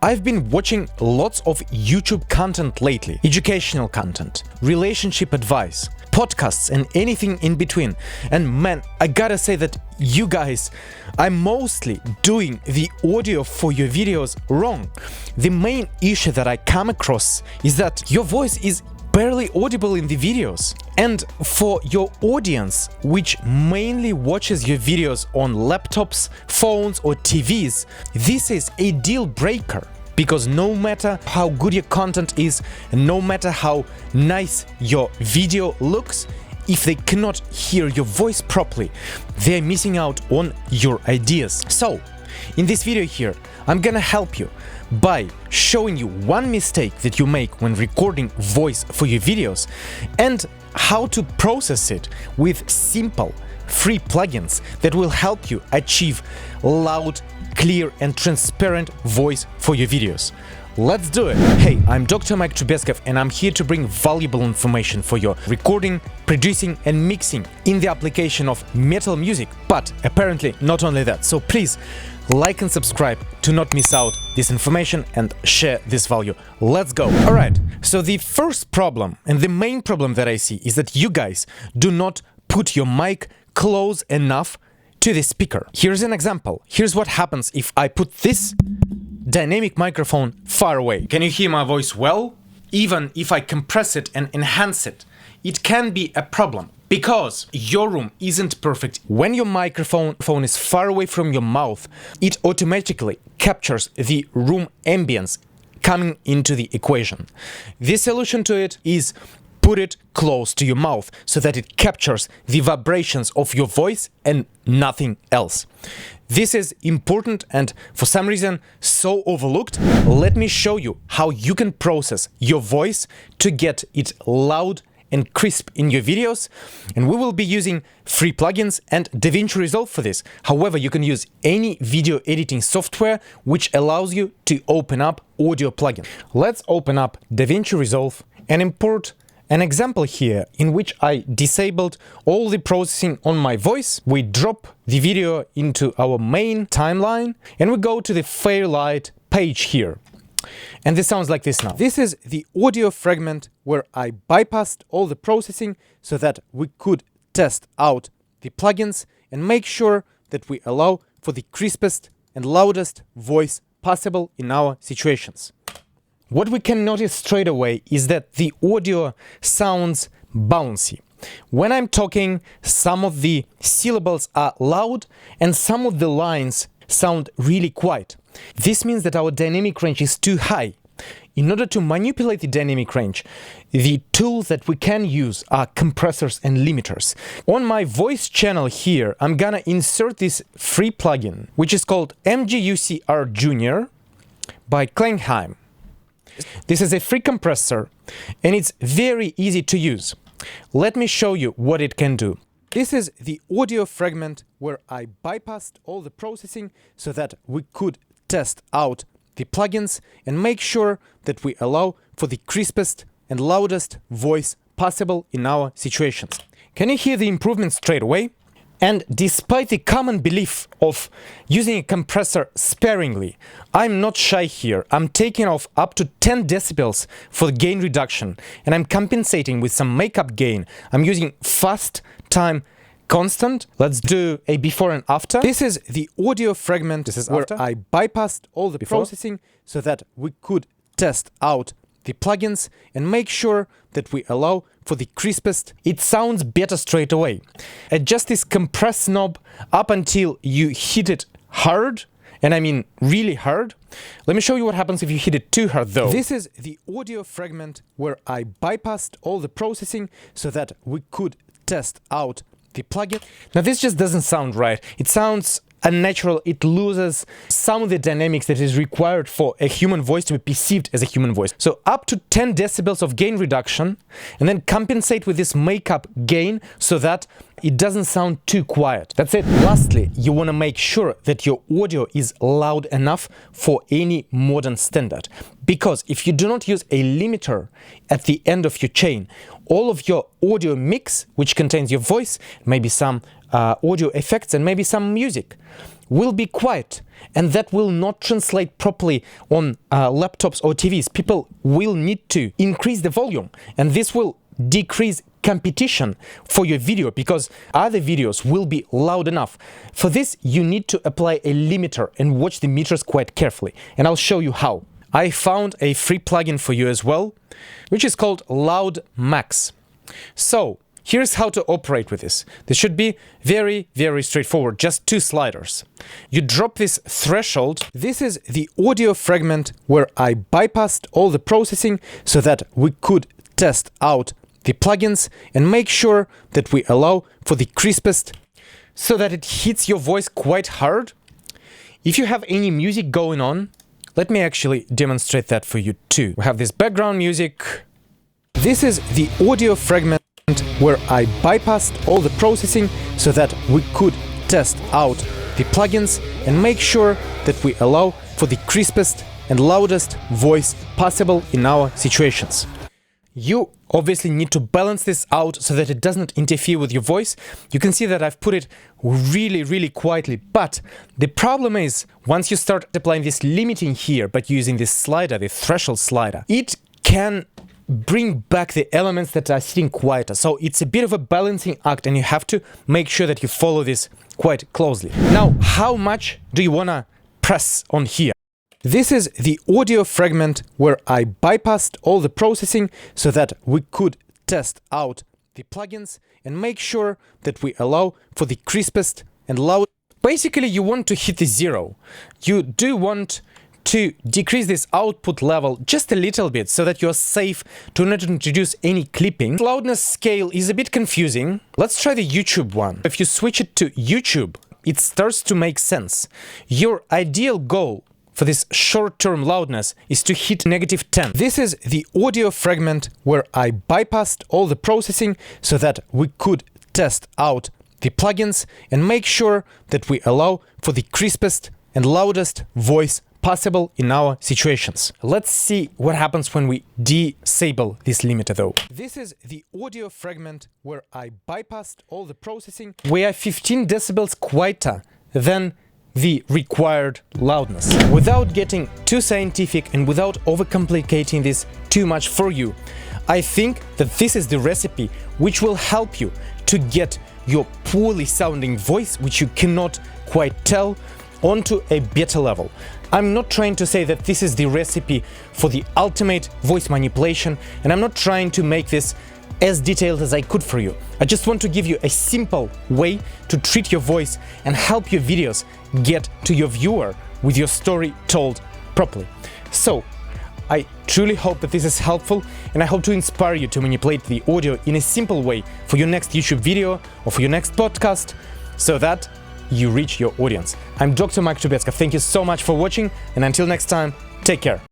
I've been watching lots of YouTube content lately, educational content, relationship advice, podcasts and anything in between. And man, I gotta say that you guys are mostly doing the audio for your videos wrong. The main issue that I come across is that your voice is barely audible in the videos. And for your audience, which mainly watches your videos on laptops, phones or TVs, this is a deal breaker. Because no matter how good your content is, and no matter how nice your video looks, if they cannot hear your voice properly, they're missing out on your ideas. So, in this video here, I'm gonna help you by showing you one mistake that you make when recording voice for your videos and how to process it with simple free plugins that will help you achieve loud, clear and transparent voice for your videos. Let's do it! Hey, I'm Dr. Mike Trubetskov and I'm here to bring valuable information for your recording, producing and mixing in the application of metal music, but apparently not only that. So please like and subscribe to not miss out this information and share this value. Let's go! Alright, so the first problem and the main problem that I see is that you guys do not put your mic close enough to the speaker. Here's an example. Here's what happens if I put this dynamic microphone far away. Can you hear my voice well? Even if I compress it and enhance it, it can be a problem because your room isn't perfect. When your microphone is far away from your mouth, it automatically captures the room ambience coming into the equation. The solution to it is put it close to your mouth so that it captures the vibrations of your voice and nothing else. This is important and for some reason so overlooked. Let me show you how you can process your voice to get it loud and crisp in your videos, and we will be using free plugins and DaVinci Resolve for this. However, you can use any video editing software which allows you to open up audio plugin. Let's open up DaVinci Resolve and import an example here in which I disabled all the processing on my voice. We drop the video into our main timeline and we go to the Fairlight page here. And this sounds like this now. This is the audio fragment where I bypassed all the processing so that we could test out the plugins and make sure that we allow for the crispest and loudest voice possible in our situations. What we can notice straight away is that the audio sounds bouncy. When I'm talking, some of the syllables are loud and some of the lines sound really quiet. This means that our dynamic range is too high. In order to manipulate the dynamic range, the tools that we can use are compressors and limiters. On my voice channel here, I'm gonna insert this free plugin, which is called MGUCR Junior by Klangheim. This is a free compressor and it's very easy to use. Let me show you what it can do. This is the audio fragment where I bypassed all the processing so that we could test out the plugins and make sure that we allow for the crispest and loudest voice possible in our situations. Can you hear the improvement straight away? And despite the common belief of using a compressor sparingly, I'm not shy here. I'm taking off up to 10 decibels for gain reduction and I'm compensating with some makeup gain. I'm using fast time constant. Let's do a before and after. This is the audio fragment. This is where after. I bypassed all the processing so that we could test out the plugins and make sure that we allow for the crispest. It sounds better straight away. Adjust this compress knob up until you hit it hard, and I mean really hard. Let me show you what happens if you hit it too hard though. This is the audio fragment where I bypassed all the processing so that we could test out the plugin. Now this just doesn't sound right. It sounds unnatural. It loses some of the dynamics that is required for a human voice to be perceived as a human voice. So up to 10 decibels of gain reduction and then compensate with this makeup gain so that it doesn't sound too quiet. That's it. Lastly, you want to make sure that your audio is loud enough for any modern standard. Because if you do not use a limiter at the end of your chain, all of your audio mix, which contains your voice, maybe some audio effects and maybe some music, will be quiet, and that will not translate properly on laptops or TVs. People will need to increase the volume, and this will decrease competition for your video because other videos will be loud enough. For this, you need to apply a limiter and watch the meters quite carefully, and I'll show you how. I found a free plugin for you as well, which is called Loud Max. So here's how to operate with this. This should be very, very straightforward, just 2 sliders. You drop this threshold. This is the audio fragment where I bypassed all the processing so that we could test out the plugins and make sure that we allow for the crispest so that it hits your voice quite hard. If you have any music going on, let me actually demonstrate that for you too. We have this background music. This is the audio fragment where I bypassed all the processing so that we could test out the plugins and make sure that we allow for the crispest and loudest voice possible in our situations. You obviously need to balance this out so that it doesn't interfere with your voice. You can see that I've put it really, really quietly, but the problem is once you start applying this limiting here, but using this slider, the threshold slider, it can bring back the elements that are sitting quieter. So it's a bit of a balancing act, and you have to make sure that you follow this quite closely. Now, how much do you want to press on here? This is the audio fragment where I bypassed all the processing so that we could test out the plugins and make sure that we allow for the crispest and loud. Basically, you want to hit the 0. You do want to decrease this output level just a little bit so that you're safe to not introduce any clipping. Loudness scale is a bit confusing. Let's try the YouTube one. If you switch it to YouTube, it starts to make sense. Your ideal goal for this short-term loudness is to hit -10. This is the audio fragment where I bypassed all the processing so that we could test out the plugins and make sure that we allow for the crispest and loudest voice possible in our situations. Let's see what happens when we disable this limiter though. This is the audio fragment where I bypassed all the processing. We are 15 decibels quieter than the required loudness. Without getting too scientific and without overcomplicating this too much for you, I think that this is the recipe which will help you to get your poorly sounding voice, which you cannot quite tell, onto a better level. I'm not trying to say that this is the recipe for the ultimate voice manipulation, and I'm not trying to make this as detailed as I could for you. I just want to give you a simple way to treat your voice and help your videos get to your viewer with your story told properly. So, I truly hope that this is helpful, and I hope to inspire you to manipulate the audio in a simple way for your next YouTube video or for your next podcast, so that you reach your audience. I'm Dr. Trubetskov. Thank you so much for watching, and until next time, take care.